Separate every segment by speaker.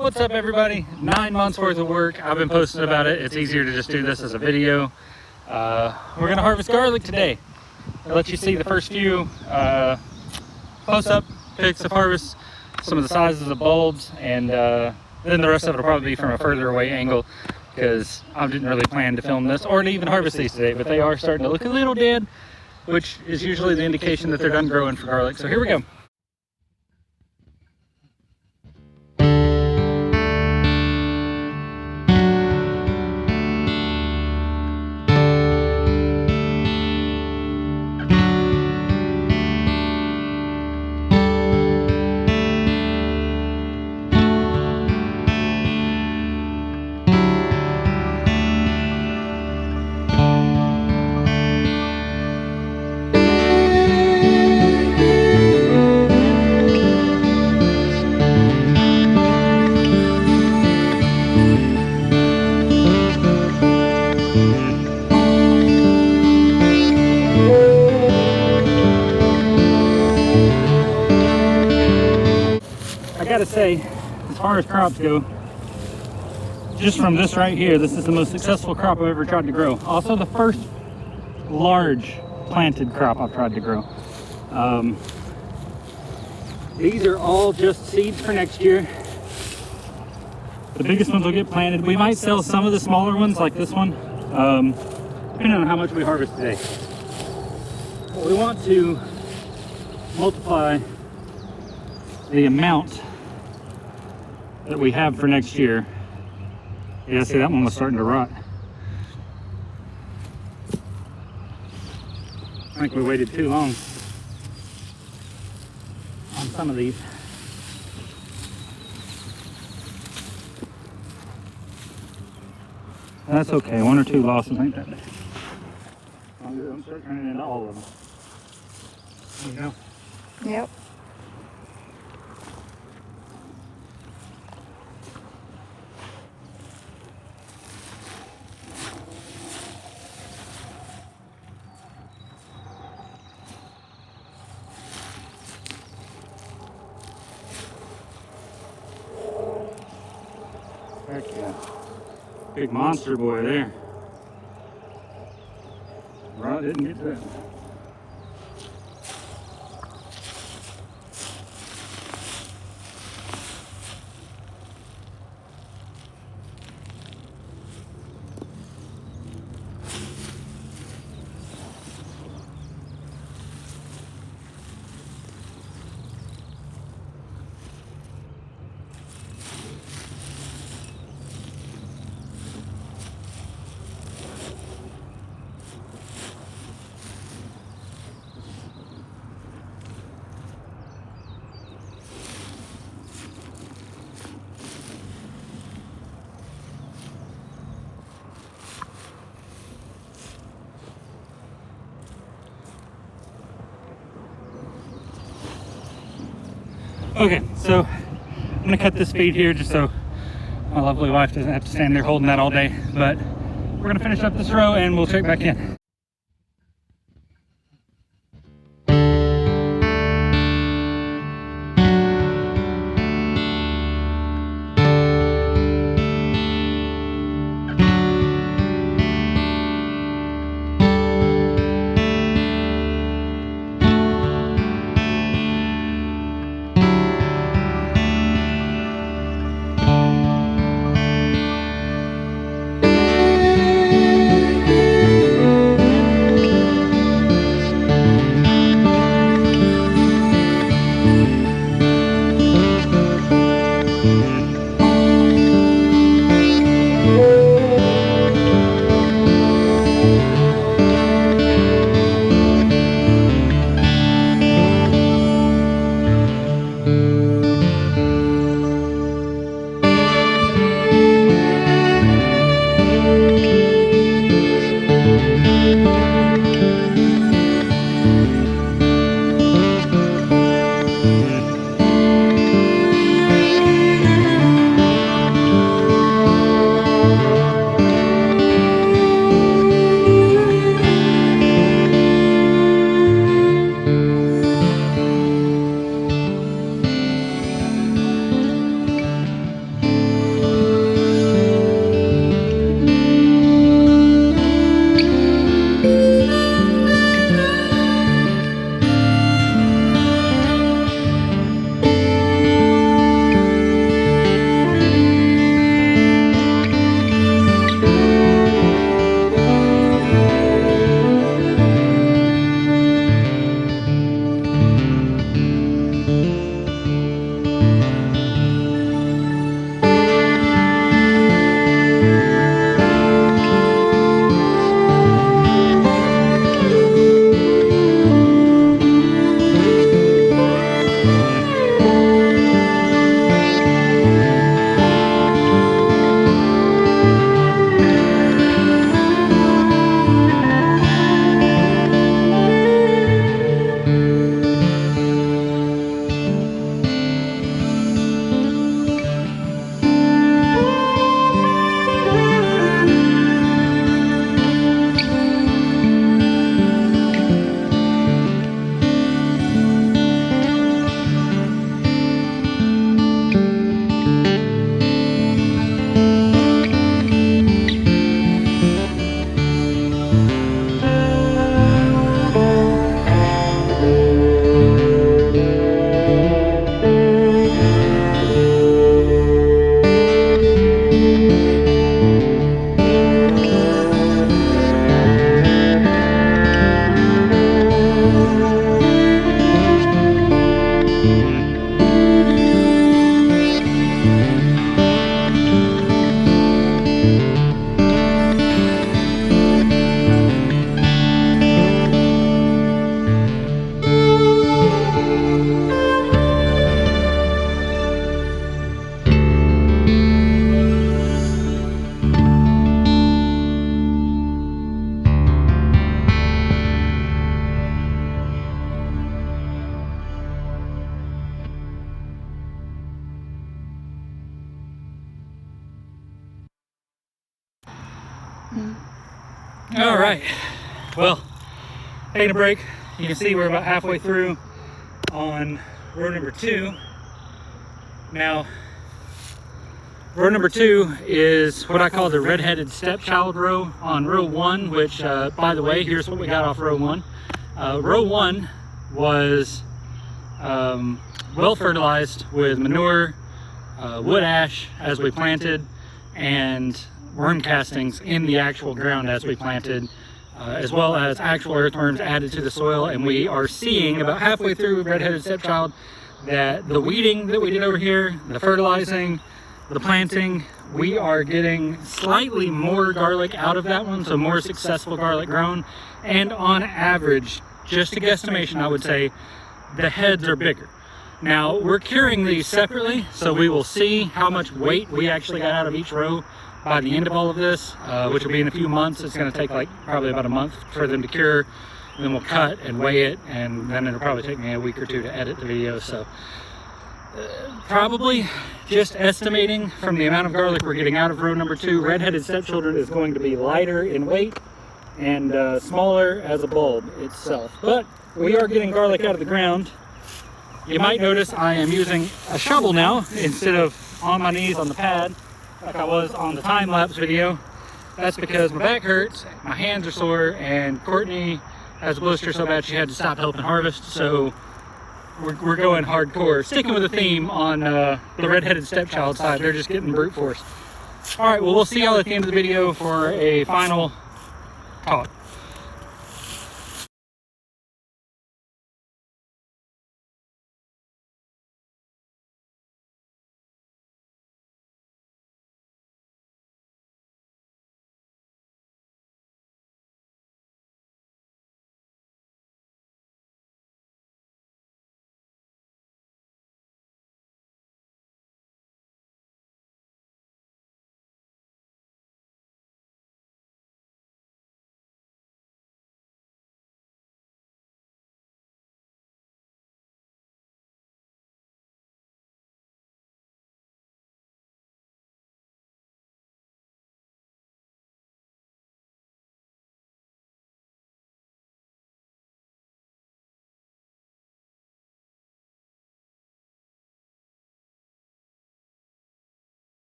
Speaker 1: What's up, everybody? 9 months worth of work. I've been posting about it. It's easier to just do this as a video. We're gonna harvest garlic today. I'll let you see the first few close-up pics of harvest, some of the sizes of bulbs, and then the rest of it will probably be from a further away angle because I didn't really plan to film this or to even harvest these today, but they are starting to look a little dead, which is usually the indication that they're done growing for garlic. So here we go. I gotta say, as far as crops go, just from this right here, this is the most successful crop I've ever tried to grow. Also the first large planted crop I've tried to grow. These are all just seeds for next year. The biggest ones will get planted. We might sell some of the smaller ones like this one, depending on how much we harvest today. But we want to multiply the amount that we have for next year. Yeah, see, that one was starting to rot. I think we waited too long on some of these. That's okay, 1 or 2 losses ain't that bad. I'm start turning into all of them. There you go.
Speaker 2: Yep.
Speaker 1: Heck yeah. Big monster boy there. Rod didn't get that. Okay, so I'm gonna cut this feed here just so my lovely wife doesn't have to stand there holding that all day, but we're gonna finish up this row and we'll check back in. All right, well, taking a break. You can see we're about halfway through on row number 2. Now, row number 2 is what I call the red-headed stepchild row on row 1, which, by the way, here's what we got off row 1. Row 1 was well fertilized with manure, wood ash as we planted, and worm castings in the actual ground as we planted, as well as actual earthworms added to the soil. And we are seeing about halfway through red-headed stepchild that the weeding that we did over here, the fertilizing, the planting, we are getting slightly more garlic out of that one, so more successful garlic grown. And on average, just a guesstimation, I would say the heads are bigger. Now, we're curing these separately, so we will see how much weight we actually got out of each row by the end of all of this, which will be in a few months. It's going to take like probably about a month for them to cure. And then we'll cut and weigh it, and then it'll probably take me a week or 2 to edit the video. So probably just estimating from the amount of garlic we're getting out of row number 2, red-headed stepchildren is going to be lighter in weight and smaller as a bulb itself. But we are getting garlic out of the ground. You might notice I am using a shovel now instead of on my knees on the pad like I was on the time-lapse video. That's because my back hurts, my hands are sore, and Courtney has a blister so bad she had to stop helping harvest. So we're going hardcore, sticking with the theme on the red-headed stepchild side. They're just getting brute force. All right, well, we'll see y'all at the end of the video for a final talk.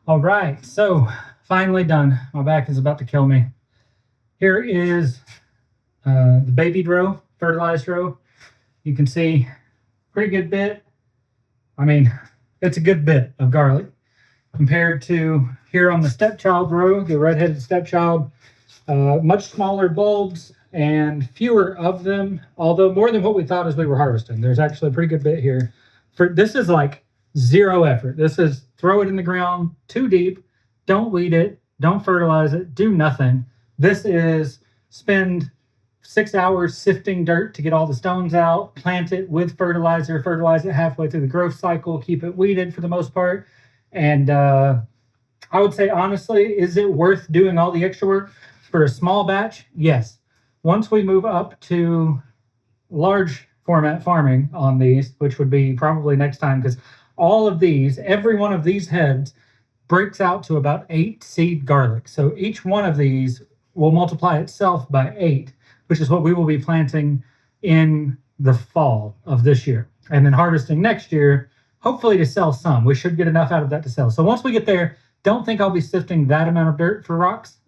Speaker 1: All right, so finally done. My back is about to kill me. Here is the babied row, fertilized row. You can see pretty good bit. I mean, it's a good bit of garlic compared to here on the stepchild row, the red-headed stepchild. Much smaller bulbs and fewer of them, although more than what we thought as we were harvesting. There's actually a pretty good bit here. This is like zero effort. This is throw it in the ground 2 deep, don't weed it, don't fertilize it, do nothing. This is spend 6 hours sifting dirt to get all the stones out, plant it with fertilizer, fertilize it halfway through the growth cycle, keep it weeded for the most part, and I would say honestly, is it worth doing all the extra work for a small batch? Yes. Once we move up to large format farming on these, which would be probably next time, because all of these, every one of these heads breaks out to about 8 seed garlic. So each one of these will multiply itself by 8, which is what we will be planting in the fall of this year. And then harvesting next year, hopefully to sell some. We should get enough out of that to sell. So once we get there, don't think I'll be sifting that amount of dirt for rocks.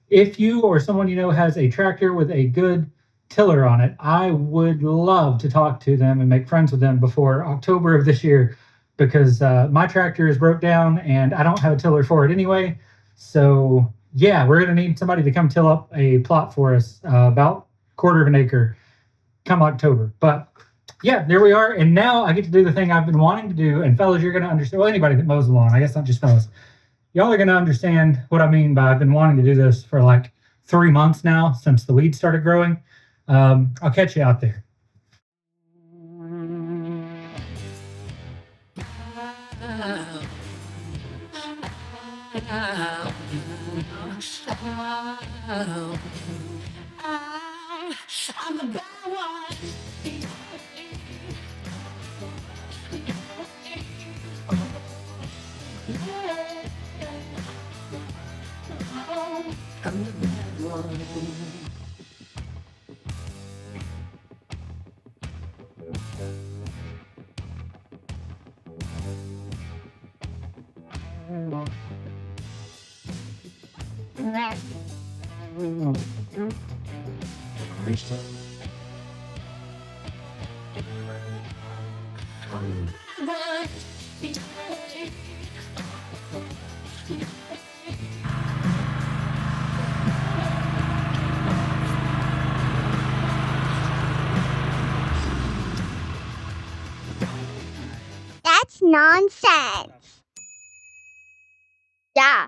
Speaker 1: If you or someone you know has a tractor with a good tiller on it, I would love to talk to them and make friends with them before October of this year, because my tractor is broke down and I don't have a tiller for it anyway. So yeah, we're going to need somebody to come till up a plot for us, about 1/4 of an acre come October. But yeah, there we are. And now I get to do the thing I've been wanting to do. And fellas, you're going to understand. Well, anybody that mows the lawn, I guess not just fellas. Y'all are going to understand what I mean by I've been wanting to do this for like 3 months now since the weeds started growing. I'll catch you out there. I'm the bad one. I'm the bad one.
Speaker 2: That's nonsense. Yeah.